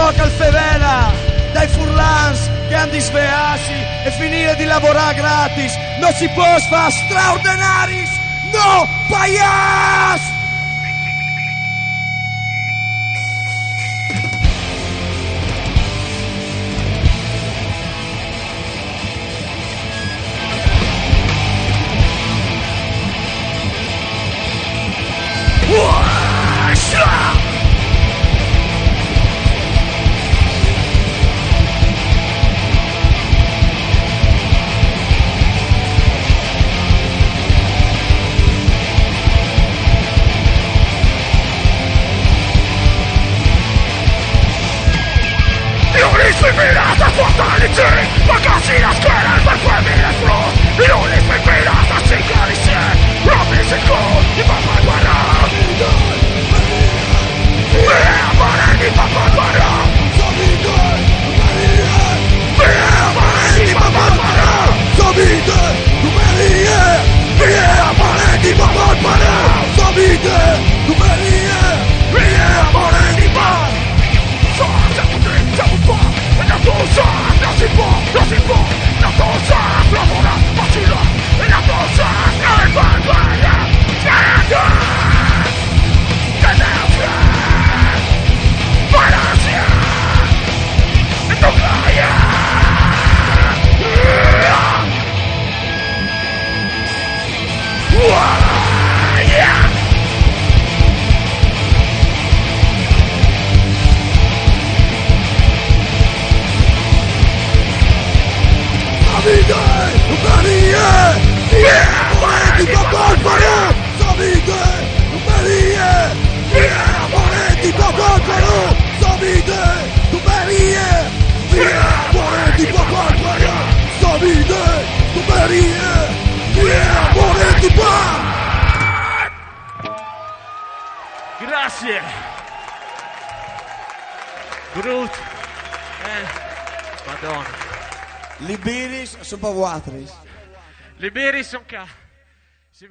poca al fevela, dai furlans che han di svearsi e finire di lavorare gratis. Non si può fare straordinaris, no paias! Inspirata fortalecer, magazine a scuola per farmi le flor. Non ispirata a sincronizzare, promise il gol di papà guarda. Via mare di papà guarda. Via mare di papà guarda. Sabite, numerie. Via mare di papà guarda. Sabite, numerie. Via mare di papà. Siamo qua, e la cosa non si può, la cosa lavora, facile, e la cosa è barbara, strada, tenebra, parasia, e tocaia, Grazie. Groot. Madonna. Liberis, sopa watris. Liberis, son ca. Si